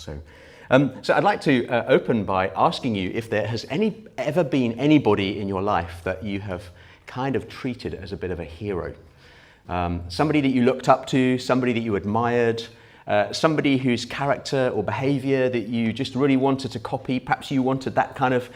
So I'd like to open by asking you if there has ever been anybody in your life that you have kind of treated as a bit of a hero. Somebody that you looked up to, somebody that you admired, somebody whose character or behavior that you just really wanted to copy. Perhaps you wanted that kind of,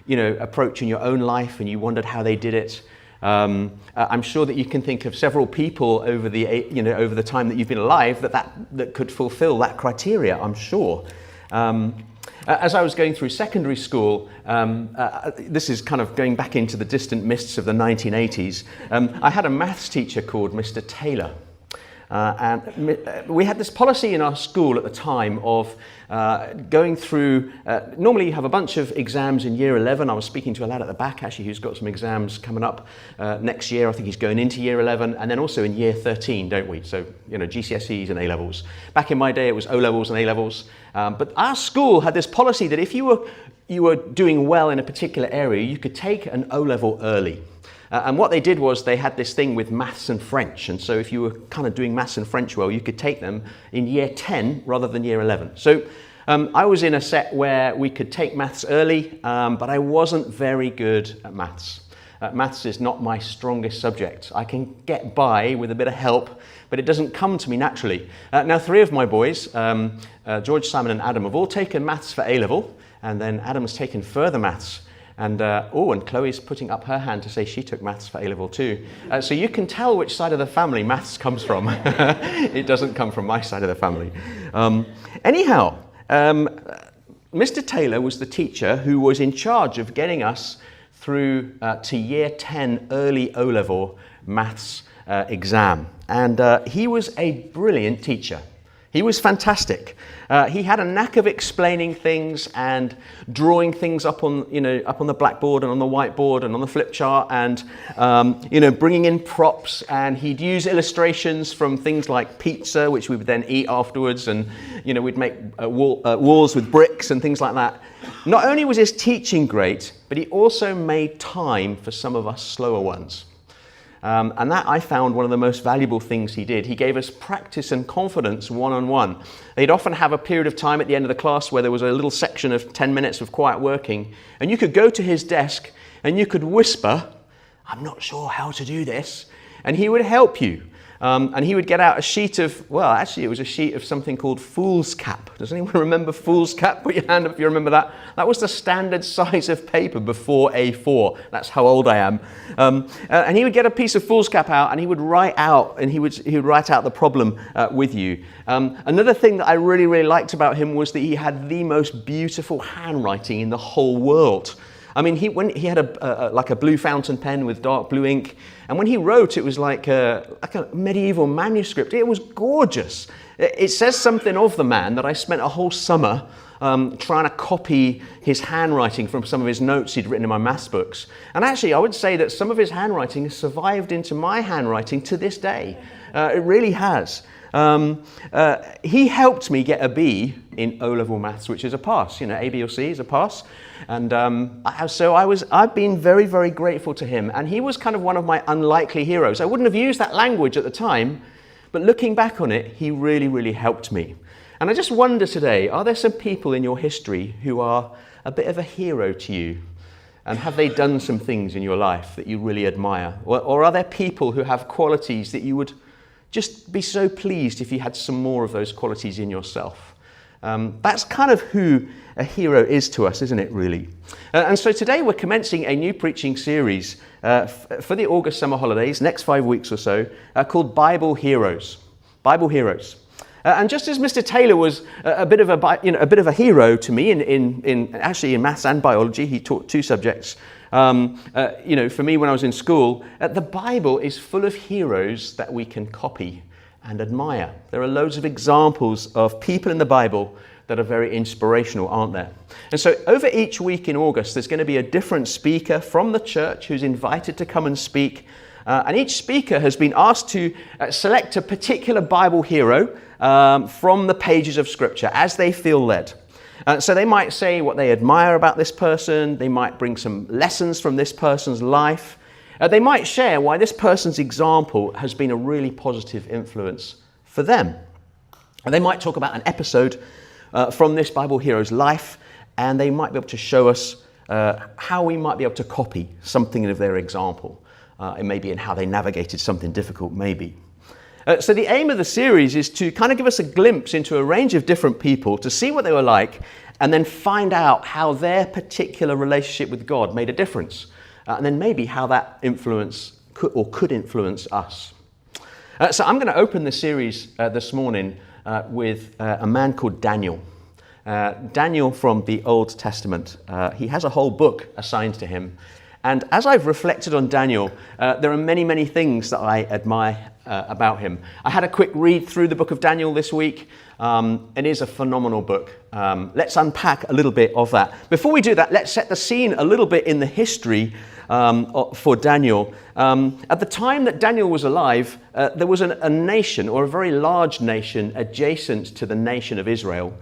approach in your own life and you wondered how they did it. I'm sure that you can think of several people over the time that you've been alive that could fulfill that criteria, I'm sure. As I was going through secondary school, this is kind of going back into the distant mists of the 1980s, I had a maths teacher called Mr. Taylor. And we had this policy in our school at the time of going through, normally you have a bunch of exams in year 11. I was speaking to a lad at the back actually who's got some exams coming up next year. I think he's going into year 11 and then also in year 13, don't we? So, GCSEs and A-levels. Back in my day it was O-levels and A-levels. But our school had this policy that if you were doing well in a particular area, you could take an O-level early. And what they did was they had this thing with maths and French. And so if you were kind of doing maths and French well, you could take them in year 10 rather than year 11. So I was in a set where we could take maths early, but I wasn't very good at maths. Maths is not my strongest subject. I can get by with a bit of help, but it doesn't come to me naturally. Now, three of my boys, George, Simon and Adam, have all taken maths for A-level, and then Adam's taken further maths. And Chloe's putting up her hand to say she took maths for A-level too. So you can tell which side of the family maths comes from. It doesn't come from my side of the family. Anyhow, Mr. Taylor was the teacher who was in charge of getting us through to year 10 early O-level maths exam. And he was a brilliant teacher. He was fantastic. He had a knack of explaining things and drawing things up on the blackboard and on the whiteboard and on the flip chart and, bringing in props. And he'd use illustrations from things like pizza, which we would then eat afterwards. And, we'd make walls with bricks and things like that. Not only was his teaching great, but he also made time for some of us slower ones. And that I found one of the most valuable things he did. He gave us practice and confidence one-on-one. They'd often have a period of time at the end of the class where there was a little section of 10 minutes of quiet working, and you could go to his desk and you could whisper, "I'm not sure how to do this," and he would help you. And he would get out a sheet of, it was a sheet of something called foolscap. Does anyone remember foolscap? Put your hand up if you remember that. That was the standard size of paper before A4. That's how old I am. And he would get a piece of foolscap out and he would write out, and he would write out the problem with you. Another thing that I really, really liked about him was that he had the most beautiful handwriting in the whole world. I mean, he had a blue fountain pen with dark blue ink, and when he wrote, it was like a medieval manuscript. It was gorgeous. It says something of the man that I spent a whole summer trying to copy his handwriting from some of his notes he'd written in my maths books. And actually, I would say that some of his handwriting has survived into my handwriting to this day. It really has. He helped me get a B in O-level maths, which is a pass. A, B or C is a pass. And I've been very, very grateful to him. And he was kind of one of my unlikely heroes. I wouldn't have used that language at the time, but looking back on it, he really, really helped me. And I just wonder today, are there some people in your history who are a bit of a hero to you? And have they done some things in your life that you really admire? Or are there people who have qualities that you would just be so pleased if you had some more of those qualities in yourself? That's kind of who a hero is to us, isn't it, really? And so today we're commencing a new preaching series for the August summer holidays, next 5 weeks or so, called Bible Heroes. Bible Heroes. And just as Mr. Taylor was a bit of a hero to me in maths and biology, he taught two subjects. For me when I was in school, the Bible is full of heroes that we can copy and admire. There are loads of examples of people in the Bible that are very inspirational, aren't there? And so over each week in August, there's going to be a different speaker from the church who's invited to come and speak. And each speaker has been asked to select a particular Bible hero from the pages of Scripture as they feel led. So they might say what they admire about this person. They might bring some lessons from this person's life. They might share why this person's example has been a really positive influence for them. And they might talk about an episode from this Bible hero's life, and they might be able to show us how we might be able to copy something of their example, and maybe in how they navigated something difficult, maybe. So the aim of the series is to kind of give us a glimpse into a range of different people, to see what they were like, and then find out how their particular relationship with God made a difference, and then maybe how that influence could influence us. So I'm going to open the series this morning with a man called Daniel. Daniel from the Old Testament. He has a whole book assigned to him. And as I've reflected on Daniel, there are many, many things that I admire about him. I had a quick read through the book of Daniel this week. It is a phenomenal book. Let's unpack a little bit of that. Before we do that, let's set the scene a little bit in the history for Daniel. At the time that Daniel was alive, there was a nation, or a very large nation, adjacent to the nation of Israel,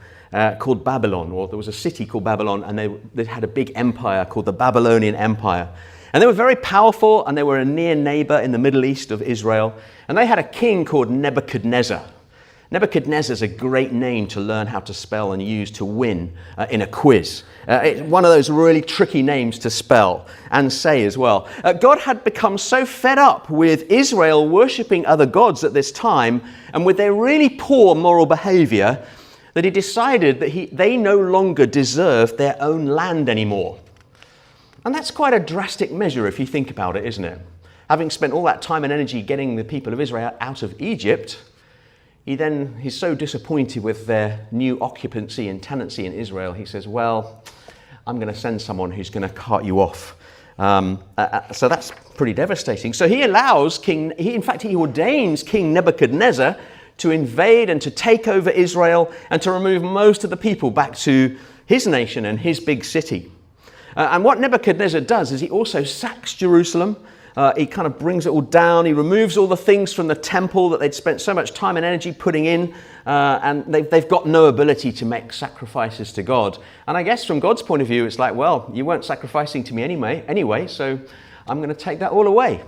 called Babylon, or there was a city called Babylon, and they had a big empire called the Babylonian Empire. And they were very powerful, and they were a near neighbor in the Middle East of Israel. And they had a king called Nebuchadnezzar. Nebuchadnezzar is a great name to learn how to spell and use to win in a quiz. It's one of those really tricky names to spell and say as well. God had become so fed up with Israel worshipping other gods at this time, and with their really poor moral behavior, that he decided that they no longer deserved their own land anymore. And that's quite a drastic measure if you think about it, isn't it? Having spent all that time and energy getting the people of Israel out of Egypt, he's so disappointed with their new occupancy and tenancy in Israel, he says, well, I'm going to send someone who's going to cart you off. So that's pretty devastating. So he ordains King Nebuchadnezzar to invade and to take over Israel and to remove most of the people back to his nation and his big city. And what Nebuchadnezzar does is he also sacks Jerusalem. He kind of brings it all down. He removes all the things from the temple that they'd spent so much time and energy putting in, and they've got no ability to make sacrifices to God. And I guess from God's point of view, it's like, well, you weren't sacrificing to me anyway, so I'm going to take that all away.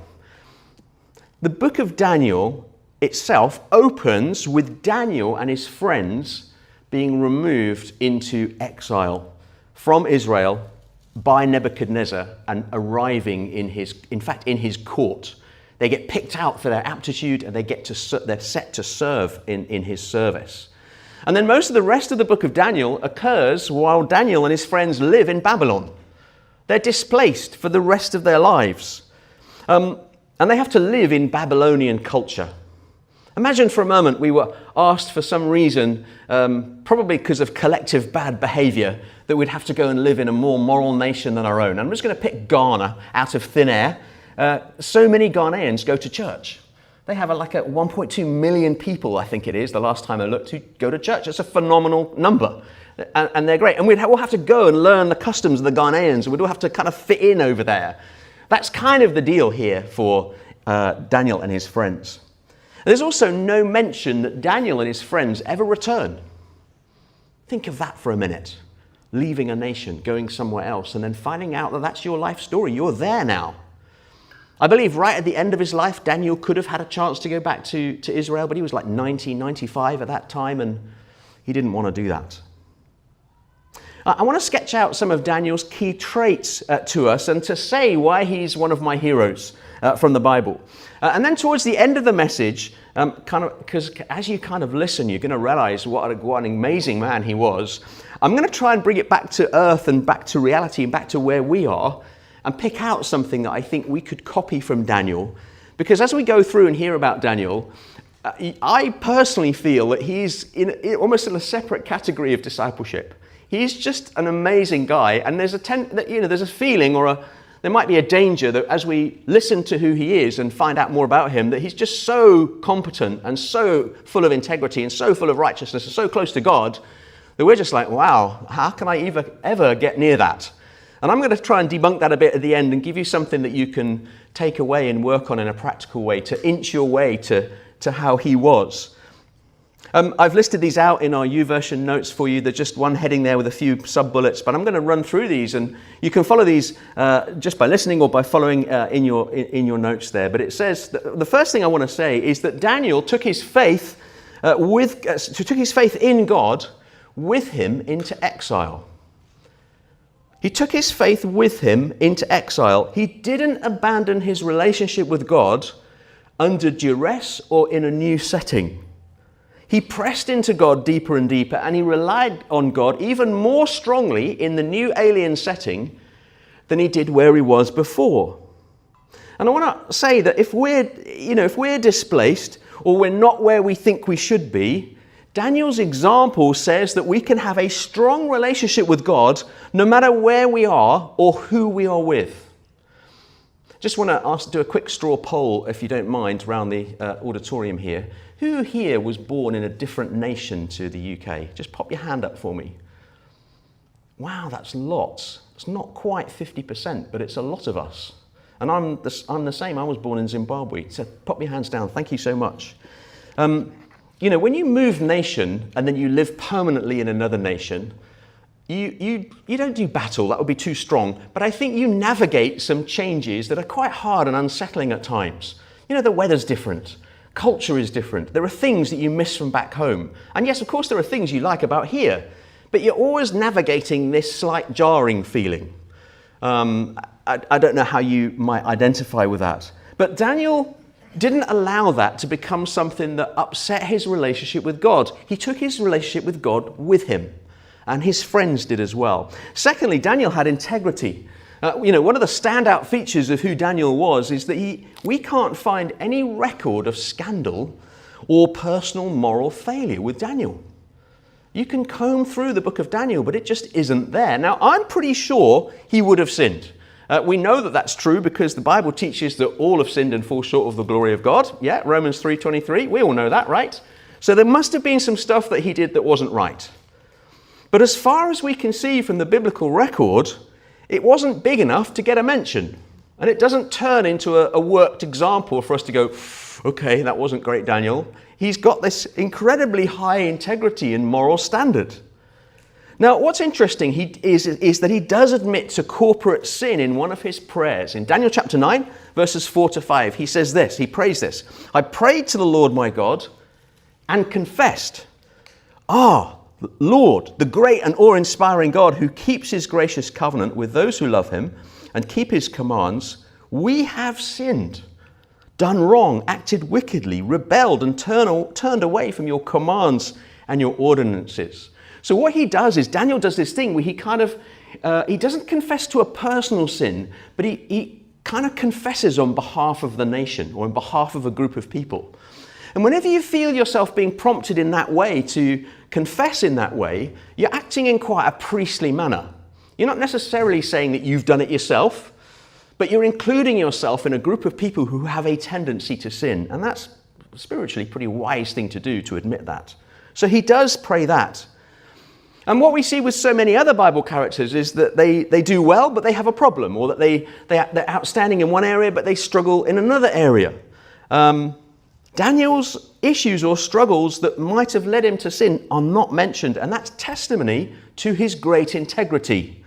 The book of Daniel itself opens with Daniel and his friends being removed into exile from Israel by Nebuchadnezzar and arriving in his court. They get picked out for their aptitude, and they're set to serve in his service. And then most of the rest of the book of Daniel occurs while Daniel and his friends live in Babylon. They're displaced for the rest of their lives. And they have to live in Babylonian culture. Imagine for a moment we were asked for some reason, probably because of collective bad behavior, that we'd have to go and live in a more moral nation than our own. I'm just going to pick Ghana out of thin air. So many Ghanaians go to church. They have like 1.2 million people, I think it is, the last time I looked, who go to church. It's a phenomenal number. And they're great. And we'd all have to go and learn the customs of the Ghanaians. And we'd all have to kind of fit in over there. That's kind of the deal here for Daniel and his friends. There's also no mention that Daniel and his friends ever return. Think of that for a minute. Leaving a nation, going somewhere else, and then finding out that that's your life story. You're there now. I believe right at the end of his life, Daniel could have had a chance to go back to Israel, but he was like 90, 95 at that time, and he didn't want to do that. I want to sketch out some of Daniel's key traits to us and to say why he's one of my heroes from the Bible. And then towards the end of the message, because as you kind of listen, you're going to realize what an amazing man he was. I'm going to try and bring it back to earth and back to reality and back to where we are and pick out something that I think we could copy from Daniel. Because as we go through and hear about Daniel, I personally feel that he's almost in a separate category of discipleship. He's just an amazing guy, and there's a feeling there might be a danger that as we listen to who he is and find out more about him, that he's just so competent and so full of integrity and so full of righteousness and so close to God that we're just like, wow, how can I ever get near that? And I'm going to try and debunk that a bit at the end and give you something that you can take away and work on in a practical way to inch your way to how he was. I've listed these out in our YouVersion notes for you. There's just one heading there with a few sub-bullets, but I'm going to run through these, and you can follow these just by listening or by following in your notes there. But it says, the first thing I want to say is that Daniel took his faith in God with him into exile. He took his faith with him into exile. He didn't abandon his relationship with God under duress or in a new setting. He pressed into God deeper and deeper, and he relied on God even more strongly in the new alien setting than he did where he was before. And I want to say that if we're displaced or we're not where we think we should be, Daniel's example says that we can have a strong relationship with God no matter where we are or who we are with. Just want to do a quick straw poll, if you don't mind, around the auditorium here. Who here was born in a different nation to the UK? Just pop your hand up for me. Wow, that's lots. It's not quite 50%, but it's a lot of us. And I'm the same. I was born in Zimbabwe. So pop your hands down. Thank you so much. When you move nation and then you live permanently in another nation, you don't do battle. That would be too strong. But I think you navigate some changes that are quite hard and unsettling at times. The weather's different. Culture is different. There are things that you miss from back home. And yes, of course, there are things you like about here. But you're always navigating this slight jarring feeling. I don't know how you might identify with that. But Daniel didn't allow that to become something that upset his relationship with God. He took his relationship with God with him, and his friends did as well. Secondly, Daniel had integrity. One of the standout features of who Daniel was is that we can't find any record of scandal or personal moral failure with Daniel. You can comb through the book of Daniel, but it just isn't there. Now, I'm pretty sure he would have sinned. We know that that's true because the Bible teaches that all have sinned and fall short of the glory of God. Yeah, Romans 3:23. We all know that, right? So there must have been some stuff that he did that wasn't right. But as far as we can see from the biblical record, it wasn't big enough to get a mention. And it doesn't turn into a worked example for us to go, okay, that wasn't great, Daniel. He's got this incredibly high integrity and moral standard. Now, what's interesting is that he does admit to corporate sin in one of his prayers. In Daniel chapter 9, verses 4-5, he says this, he prays this, I prayed to the Lord my God and confessed, Lord, the great and awe-inspiring God who keeps his gracious covenant with those who love him and keep his commands, we have sinned, done wrong, acted wickedly, rebelled and turned away from your commands and your ordinances. So what he does is Daniel does this thing where he doesn't confess to a personal sin, but he kind of confesses on behalf of the nation or on behalf of a group of people. And whenever you feel yourself being prompted in that way to confess in that way, you're acting in quite a priestly manner. You're not necessarily saying that you've done it yourself, but you're including yourself in a group of people who have a tendency to sin. And that's spiritually a pretty wise thing to do, to admit that. So he does pray that. And what we see with so many other Bible characters is that they do well, but they have a problem, or that they're outstanding in one area, but they struggle in another area. Daniel's issues or struggles that might have led him to sin are not mentioned, and that's testimony to his great integrity.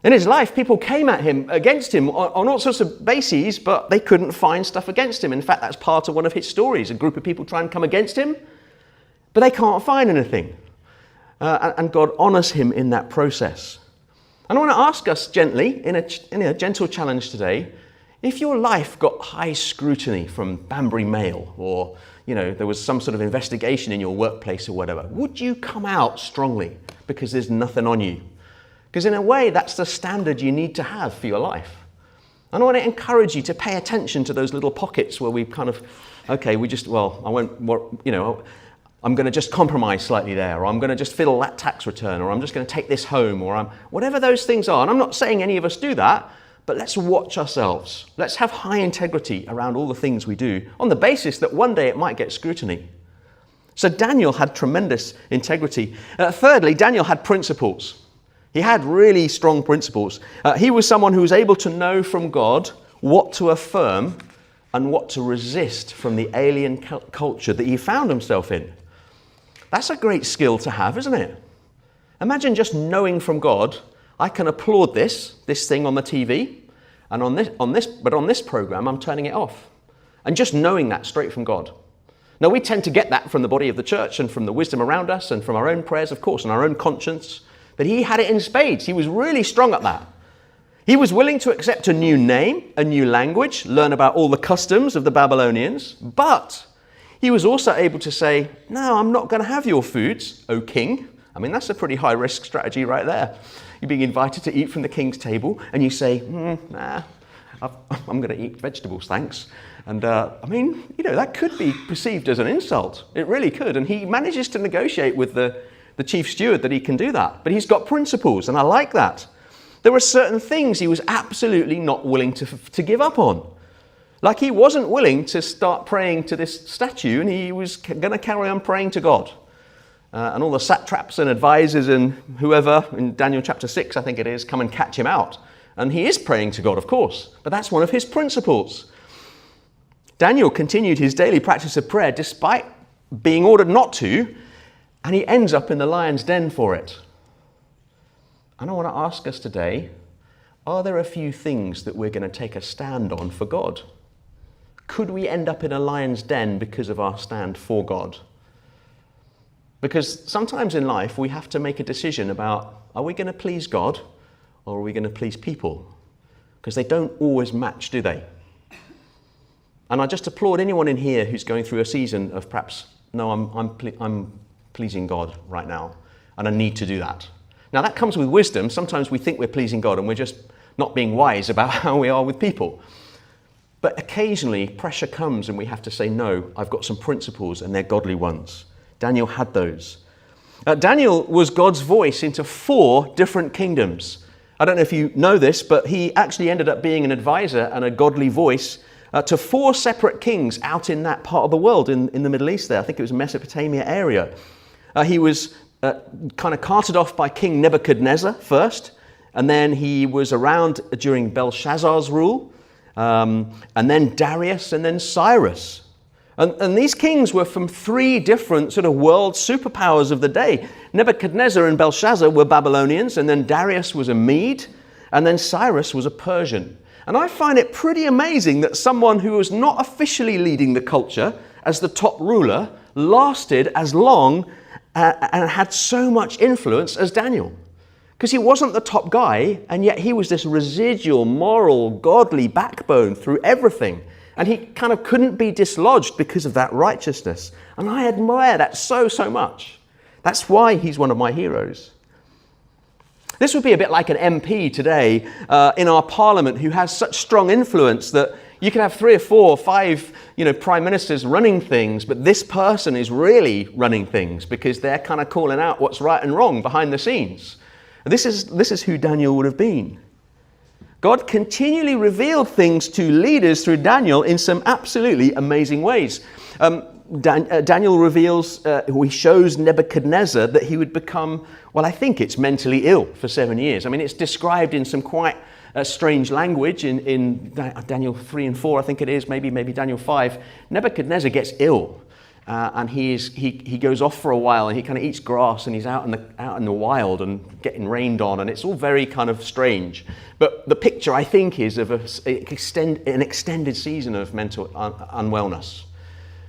In his life, people came at him, against him, on all sorts of bases, but they couldn't find stuff against him. In fact, that's part of one of his stories. A group of people try and come against him, but they can't find anything. And God honors him in that process. And I want to ask us gently, in a gentle challenge today, if your life got high scrutiny from Banbury Mail, or there was some sort of investigation in your workplace or whatever, would you come out strongly because there's nothing on you? Because in a way, that's the standard you need to have for your life. And I want to encourage you to pay attention to those little pockets where we kind of, I'm going to just compromise slightly there, or I'm going to just fiddle that tax return, or I'm just going to take this home, or whatever those things are. And I'm not saying any of us do that, but let's watch ourselves. Let's have high integrity around all the things we do on the basis that one day it might get scrutiny. So Daniel had tremendous integrity. Thirdly, Daniel had principles. He had really strong principles. He was someone who was able to know from God what to affirm and what to resist from the alien culture that he found himself in. That's a great skill to have, isn't it? Imagine just knowing from God, I can applaud this thing on the TV, and on this program, I'm turning it off. And just knowing that straight from God. Now, we tend to get that from the body of the church and from the wisdom around us and from our own prayers, of course, and our own conscience. But he had it in spades. He was really strong at that. He was willing to accept a new name, a new language, learn about all the customs of the Babylonians, but he was also able to say, no, I'm not going to have your foods, O king. I mean, that's a pretty high-risk strategy right there. You're being invited to eat from the king's table, and you say, nah, I'm going to eat vegetables, thanks. And I mean, that could be perceived as an insult. It really could. And he manages to negotiate with the chief steward that he can do that. But he's got principles, and I like that. There were certain things he was absolutely not willing to give up on. Like he wasn't willing to start praying to this statue, and he was going to carry on praying to God. And all the satraps and advisors and whoever, in Daniel chapter 6, I think it is, come and catch him out. And he is praying to God, of course, but that's one of his principles. Daniel continued his daily practice of prayer despite being ordered not to, and he ends up in the lion's den for it. And I want to ask us today, are there a few things that we're going to take a stand on for God? Could we end up in a lion's den because of our stand for God? Because sometimes in life we have to make a decision about, are we going to please God or are we going to please people? Because they don't always match, do they? And I just applaud anyone in here who's going through a season of perhaps, no, I'm pleasing God right now, and I need to do that. Now that comes with wisdom. Sometimes we think we're pleasing God and we're just not being wise about how we are with people. But occasionally pressure comes and we have to say, no, I've got some principles and they're godly ones. Daniel had those. Daniel was God's voice into 4 different kingdoms. I don't know if you know this, but he actually ended up being an advisor and a godly voice to 4 separate kings out in that part of the world, in the Middle East there. I think it was Mesopotamia area. He was kind of carted off by King Nebuchadnezzar first, and then he was around during Belshazzar's rule, and then Darius, and then Cyrus. And these kings were from 3 different sort of world superpowers of the day. Nebuchadnezzar and Belshazzar were Babylonians, and then Darius was a Mede, and then Cyrus was a Persian. And I find it pretty amazing that someone who was not officially leading the culture as the top ruler lasted as long and had so much influence as Daniel. Because he wasn't the top guy, and yet he was this residual, moral, godly backbone through everything. And he kind of couldn't be dislodged because of that righteousness. And I admire that so much. That's why he's one of my heroes. This would be a bit like an MP today in our parliament who has such strong influence that you can have 3 or 4 or 5, prime ministers running things, but this person is really running things because they're kind of calling out what's right and wrong behind the scenes. This is who Daniel would have been. God continually revealed things to leaders through Daniel in some absolutely amazing ways. Daniel reveals, he shows Nebuchadnezzar that he would become, well, I think it's mentally ill for 7 years. I mean, it's described in some quite strange language in Daniel 3 and 4, I think it is, maybe Daniel 5. Nebuchadnezzar gets ill, and he goes off for a while, and he kind of eats grass, and he's out in the wild and getting rained on, and it's all very kind of strange. But the picture, I think, is of an extended season of mental unwellness.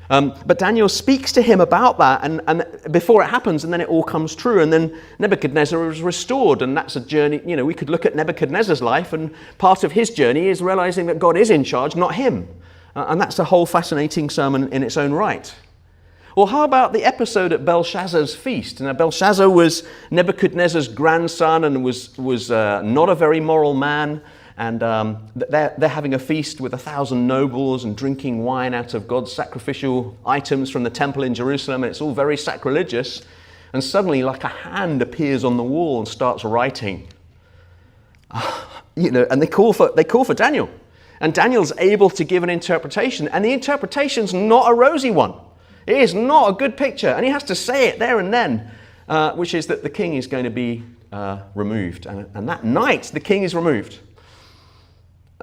But Daniel speaks to him about that and before it happens, and then it all comes true. And then Nebuchadnezzar is restored, and that's a journey. We could look at Nebuchadnezzar's life, and part of his journey is realizing that God is in charge, not him. And that's a whole fascinating sermon in its own right. Or how about the episode at Belshazzar's feast? Now, Belshazzar was Nebuchadnezzar's grandson and was not a very moral man. And they're having a feast with 1,000 nobles and drinking wine out of God's sacrificial items from the temple in Jerusalem. And it's all very sacrilegious. And suddenly, like a hand appears on the wall and starts writing. And they call for Daniel. And Daniel's able to give an interpretation. And the interpretation's not a rosy one. It is not a good picture. And he has to say it there and then, which is that the king is going to be removed. And that night, the king is removed.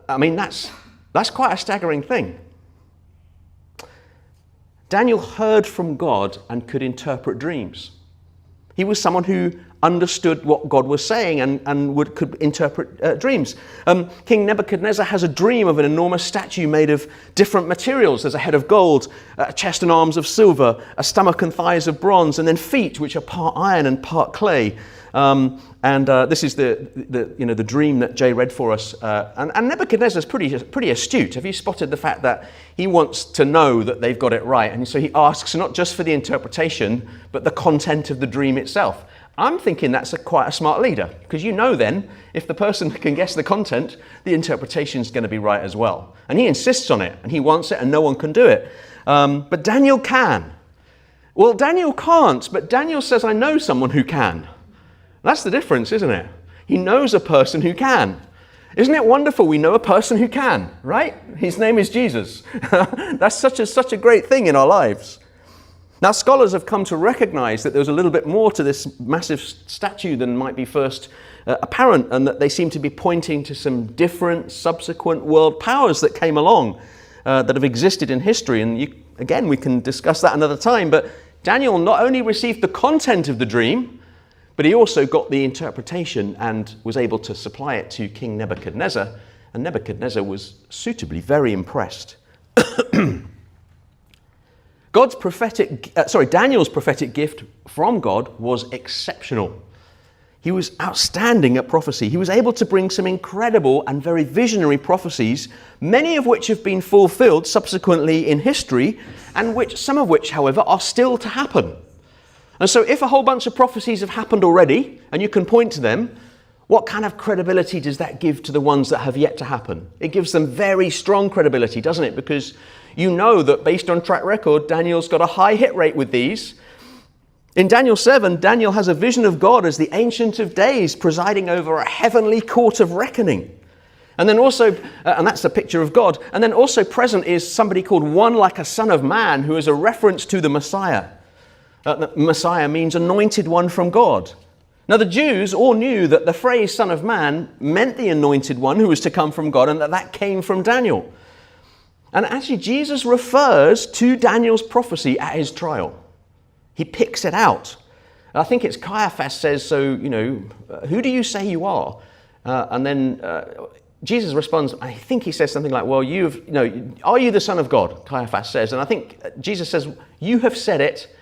I mean, that's quite a staggering thing. Daniel heard from God and could interpret dreams. He was someone who understood what God was saying and could interpret dreams. King Nebuchadnezzar has a dream of an enormous statue made of different materials. There's a head of gold, a chest and arms of silver, a stomach and thighs of bronze, and then feet which are part iron and part clay. This is the dream that Jay read for us. And Nebuchadnezzar's pretty astute. Have you spotted the fact that he wants to know that they've got it right? And so he asks not just for the interpretation, but the content of the dream itself. I'm thinking that's quite a smart leader, because then if the person can guess the content, the interpretation is going to be right as well. And he insists on it, and he wants it, and no one can do it. But Daniel can. Well, Daniel can't, but Daniel says, I know someone who can. That's the difference, isn't it? He knows a person who can. Isn't it wonderful we know a person who can, right? His name is Jesus. That's such a great thing in our lives. Now, scholars have come to recognize that there's a little bit more to this massive statue than might be first apparent, and that they seem to be pointing to some different subsequent world powers that came along that have existed in history. And again, we can discuss that another time, but Daniel not only received the content of the dream, but he also got the interpretation and was able to supply it to King Nebuchadnezzar, and Nebuchadnezzar was suitably very impressed. Daniel's prophetic gift from God was exceptional. He was outstanding at prophecy. He was able to bring some incredible and very visionary prophecies, many of which have been fulfilled subsequently in history, and some of which, however, are still to happen. And so if a whole bunch of prophecies have happened already, and you can point to them, what kind of credibility does that give to the ones that have yet to happen? It gives them very strong credibility, doesn't it? Because you know that based on track record, Daniel's got a high hit rate with these. In Daniel 7, Daniel has a vision of God as the Ancient of Days presiding over a heavenly court of reckoning. And then also, and that's a picture of God, and then also present is somebody called one like a son of man, who is a reference to the Messiah. Messiah means anointed one from God. Now, the Jews all knew that the phrase son of man meant the anointed one who was to come from God, and that came from Daniel. And actually, Jesus refers to Daniel's prophecy at his trial. He picks it out. I think it's Caiaphas says, so, who do you say you are? And then Jesus responds, I think he says something like, well, are you the Son of God? Caiaphas says. And I think Jesus says, you have said it.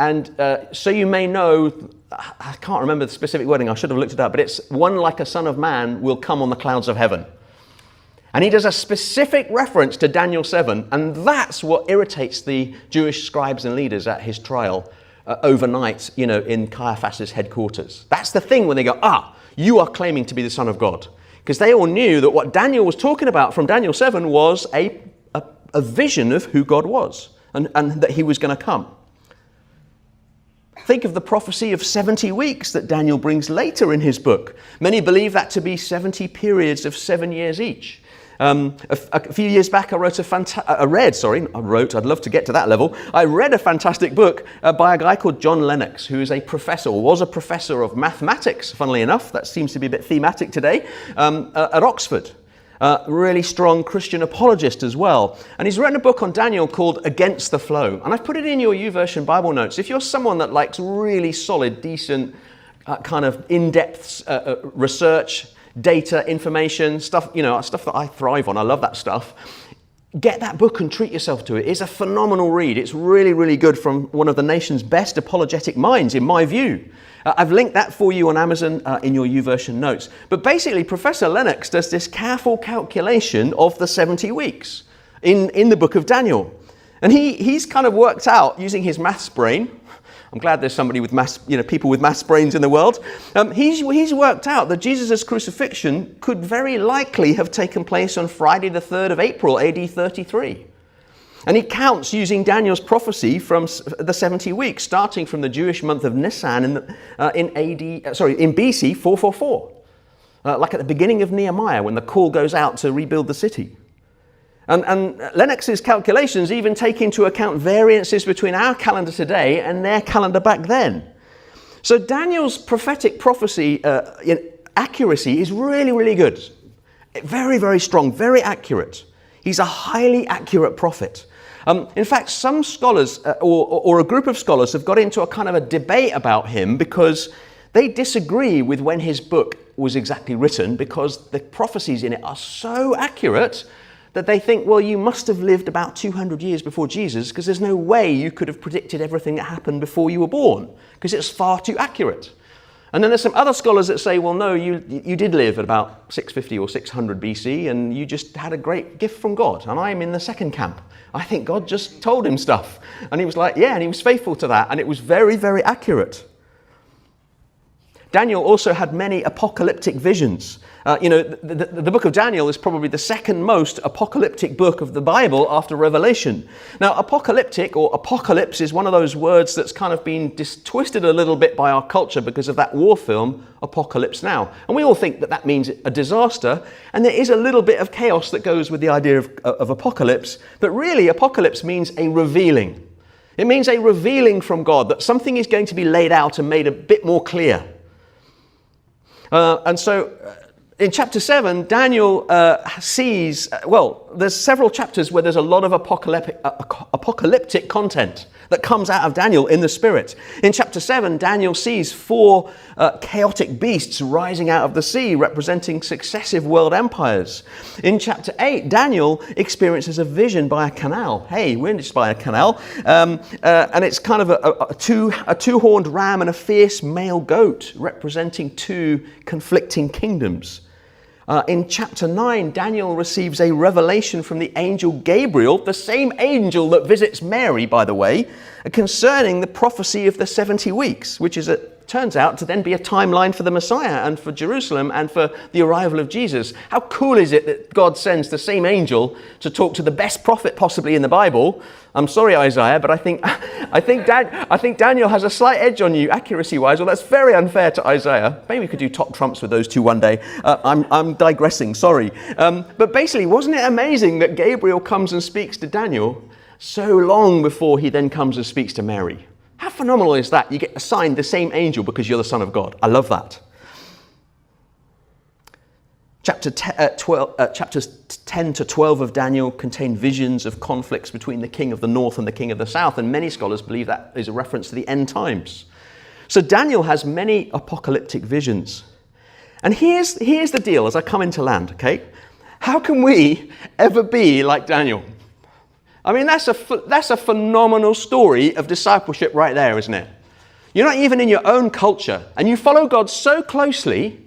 And so you may know, I can't remember the specific wording, I should have looked it up, but it's one like a son of man will come on the clouds of heaven. And he does a specific reference to Daniel 7, and that's what irritates the Jewish scribes and leaders at his trial overnight, in Caiaphas' headquarters. That's the thing when they go, you are claiming to be the Son of God. Because they all knew that what Daniel was talking about from Daniel 7 was a vision of who God was, and that he was going to come. Think of the prophecy of 70 weeks that Daniel brings later in his book. Many believe that to be 70 periods of 7 years each. A few years back, I'd love to get to that level. I read a fantastic book by a guy called John Lennox, who is was a professor of mathematics, funnily enough. That seems to be a bit thematic today, at Oxford. Really strong Christian apologist as well. And he's written a book on Daniel called Against the Flow. And I've put it in your YouVersion Bible notes. If you're someone that likes really solid, decent, kind of in-depth research, data, information, stuff that I thrive on. I love that stuff. Get that book and treat yourself to it. It's a phenomenal read. It's really, really good from one of the nation's best apologetic minds, in my view. I've linked that for you on Amazon in your YouVersion notes. But basically, Professor Lennox does this careful calculation of the 70 weeks in the book of Daniel. And he's kind of worked out, using his maths brain, I'm glad there's somebody with people with maths brains in the world. He's worked out that Jesus' crucifixion could very likely have taken place on Friday the 3rd of April, AD 33. And he counts using Daniel's prophecy from the 70 weeks, starting from the Jewish month of Nisan in BC 444. Like at the beginning of Nehemiah, when the call goes out to rebuild the city. And Lennox's calculations even take into account variances between our calendar today and their calendar back then. So Daniel's prophetic prophecy accuracy is really, really good. Very, very strong, very accurate. He's a highly accurate prophet. In fact, some scholars or a group of scholars have got into a kind of a debate about him because They disagree with when his book was exactly written because the prophecies in it are so accurate that they think, well, you must have lived about 200 years before Jesus because there's no way you could have predicted everything that happened before you were born because it's far too accurate. And then there's some other scholars that say, well, no, you did live at about 650 or 600 BC and you just had a great gift from God. And I'm in the second camp. I think God just told him stuff. And he was like, yeah, and he was faithful to that. And it was very, very accurate. Daniel also had many apocalyptic visions. The book of Daniel is probably the second most apocalyptic book of the Bible after Revelation. Now, apocalyptic or apocalypse is one of those words that's kind of been twisted a little bit by our culture because of that war film, Apocalypse Now. And we all think that that means a disaster, and there is a little bit of chaos that goes with the idea of apocalypse, but really apocalypse means a revealing. It means a revealing from God, that something is going to be laid out and made a bit more clear. And so in chapter 7, Daniel sees, there's several chapters where there's a lot of apocalyptic content that comes out of Daniel in the Spirit. In chapter 7, Daniel sees 4 chaotic beasts rising out of the sea, representing successive world empires. In chapter 8, Daniel experiences a vision by a canal. Hey, we're just by a canal. And it's kind of a two-horned ram and a fierce male goat, representing 2 conflicting kingdoms. In chapter 9, Daniel receives a revelation from the angel Gabriel, the same angel that visits Mary, by the way, concerning the prophecy of the 70 weeks, which turns out to then be a timeline for the Messiah and for Jerusalem and for the arrival of Jesus. How cool is it that God sends the same angel to talk to the best prophet possibly in the Bible? I'm sorry, Isaiah, but I think Daniel has a slight edge on you accuracy-wise. Well, that's very unfair to Isaiah. Maybe we could do top trumps with those 2 one day. I'm digressing, sorry. But basically, wasn't it amazing that Gabriel comes and speaks to Daniel so long before he then comes and speaks to Mary? How phenomenal is that? You get assigned the same angel because you're the Son of God. I love that. Chapters 10 to 12 of Daniel contain visions of conflicts between the king of the north and the king of the south, and many scholars believe that is a reference to the end times. So Daniel has many apocalyptic visions. And here's the deal as I come into land, okay? How can we ever be like Daniel? I mean, that's a phenomenal story of discipleship right there, isn't it? You're not even in your own culture, and you follow God so closely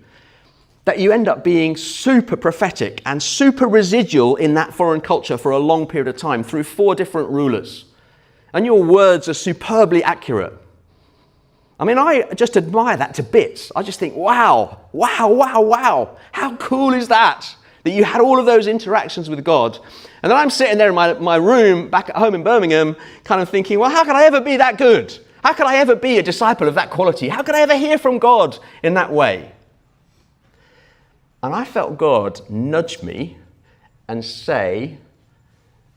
that you end up being super prophetic and super residual in that foreign culture for a long period of time through 4 different rulers. And your words are superbly accurate. I mean, I just admire that to bits. I just think, wow. How cool is that? That you had all of those interactions with God. And then I'm sitting there in my room back at home in Birmingham, kind of thinking, well, how could I ever be that good? How could I ever be a disciple of that quality? How could I ever hear from God in that way? And I felt God nudge me and say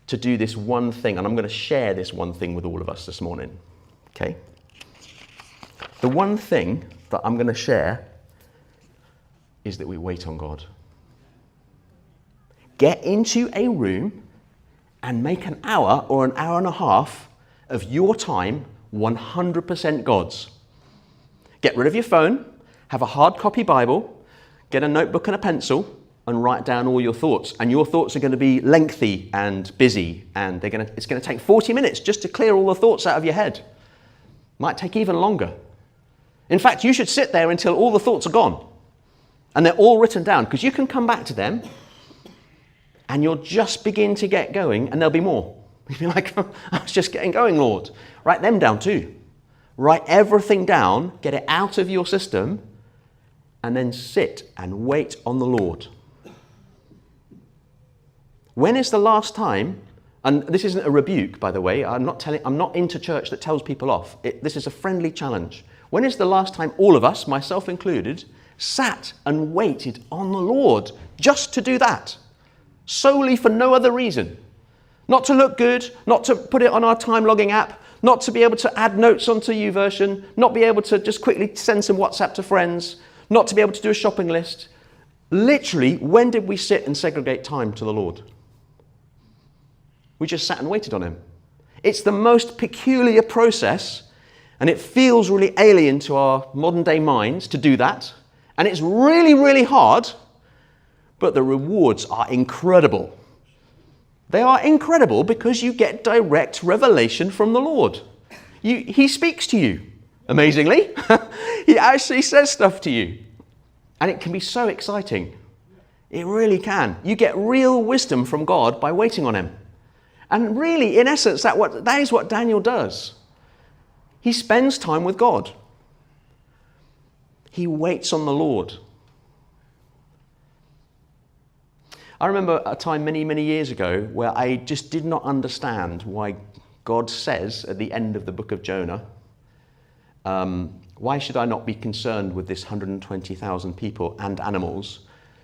to do this one thing. And I'm going to share this one thing with all of us this morning. Okay? The one thing that I'm going to share is that we wait on God. Get into a room and make an hour or an hour and a half of your time 100% God's. Get rid of your phone, have a hard copy Bible, get a notebook and a pencil, and write down all your thoughts. And your thoughts are going to be lengthy and busy, and it's going to take 40 minutes just to clear all the thoughts out of your head. Might take even longer. In fact, you should sit there until all the thoughts are gone. And they're all written down, because you can come back to them and you'll just begin to get going, and there'll be more. You'll be like, I was just getting going, Lord. Write them down too. Write everything down, get it out of your system, and then sit and wait on the Lord. When is the last time, and this isn't a rebuke, by the way, I'm not into church that tells people off. This is a friendly challenge. When is the last time all of us, myself included, sat and waited on the Lord just to do that? Solely for no other reason. Not to look good, not to put it on our time logging app, not to be able to add notes onto YouVersion, not be able to just quickly send some WhatsApp to friends, not to be able to do a shopping list. Literally, when did we sit and segregate time to the Lord? We just sat and waited on him. It's the most peculiar process, And it feels really alien to our modern day minds to do that. And it's really, really hard, but the rewards are incredible. They are incredible because you get direct revelation from the Lord. He speaks to you, amazingly. He actually says stuff to you. And it can be so exciting. It really can. You get real wisdom from God by waiting on him. And really, in essence, that is what Daniel does. He spends time with God. He waits on the Lord. I remember a time many, many years ago where I just did not understand why God says at the end of the book of Jonah, why should I not be concerned with this 120,000 people and animals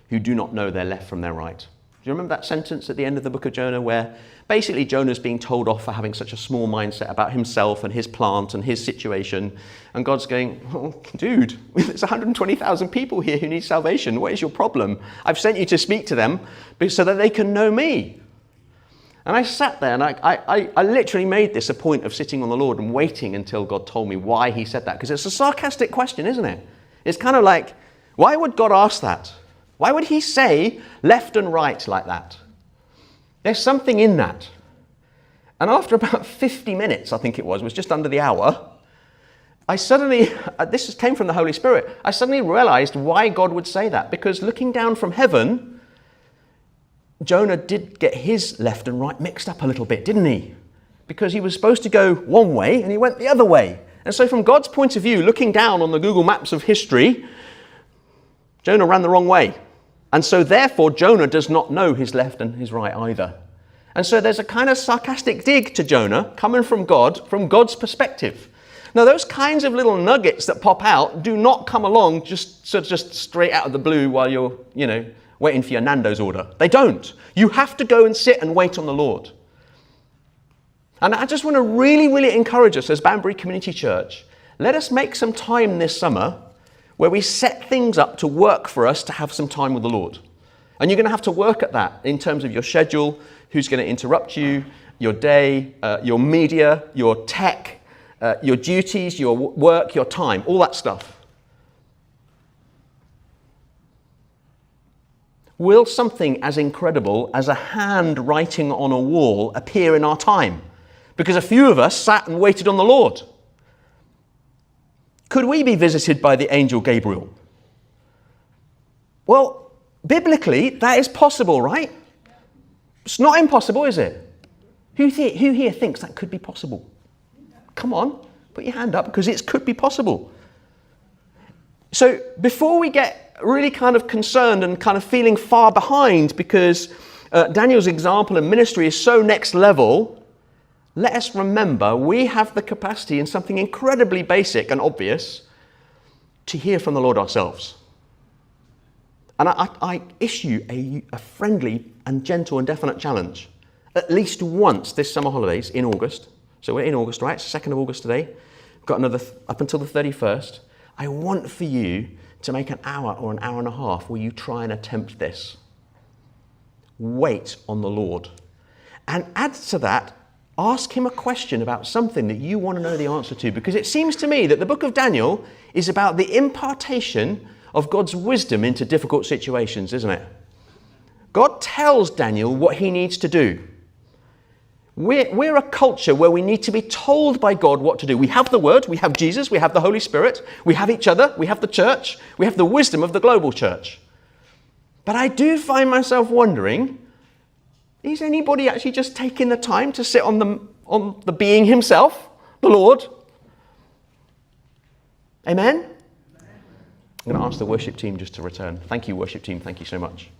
who do not know their left from their right? Do you remember that sentence at the end of the book of Jonah where basically Jonah's being told off for having such a small mindset about himself and his plant and his situation, and God's going, oh, dude, there's 120,000 people here who need salvation. What is your problem? I've sent you to speak to them so that they can know me. And I sat there and I literally made this a point of sitting on the Lord and waiting until God told me why he said that, because it's a sarcastic question, isn't it? It's kind of like, why would God ask that? Why would he say left and right like that? There's something in that. And after about 50 minutes, I think it was just under the hour, I suddenly, this came from the Holy Spirit, I suddenly realized why God would say that. Because looking down from heaven, Jonah did get his left and right mixed up a little bit, didn't he? Because he was supposed to go one way and he went the other way. And so from God's point of view, looking down on the Google Maps of history, Jonah ran the wrong way. And so therefore, Jonah does not know his left and his right either. And so there's a kind of sarcastic dig to Jonah coming from God, from God's perspective. Now, those kinds of little nuggets that pop out do not come along just straight out of the blue while you're, waiting for your Nando's order. They don't. You have to go and sit and wait on the Lord. And I just want to really, really encourage us as Banbury Community Church, let us make some time this summer where we set things up to work for us to have some time with the Lord. And you're going to have to work at that in terms of your schedule, who's going to interrupt you, your day, your media, your tech, your duties, your work, your time, all that stuff. Will something as incredible as a hand writing on a wall appear in our time? Because a few of us sat and waited on the Lord. Could we be visited by the angel Gabriel? Well, biblically, that is possible, right? It's not impossible, is it? Who here thinks that could be possible? Come on, put your hand up, because it could be possible. So before we get really kind of concerned and kind of feeling far behind because Daniel's example and ministry is so next level, let us remember we have the capacity in something incredibly basic and obvious to hear from the Lord ourselves. And I issue a friendly and gentle and definite challenge at least once this summer holidays in August. So we're in August, right? It's 2nd of August today. We've got another up until the 31st. I want for you to make an hour or an hour and a half where you try and attempt this. Wait on the Lord. And add to that, ask him a question about something that you want to know the answer to, because it seems to me that the book of Daniel is about the impartation of God's wisdom into difficult situations, isn't it? God tells Daniel what he needs to do. We're a culture where we need to be told by God what to do. We have the Word, we have Jesus, we have the Holy Spirit, we have each other, we have the church, we have the wisdom of the global church. But I do find myself wondering, is anybody actually just taking the time to sit on the being himself, the Lord? Amen? I'm going to ask the worship team just to return. Thank you, worship team. Thank you so much.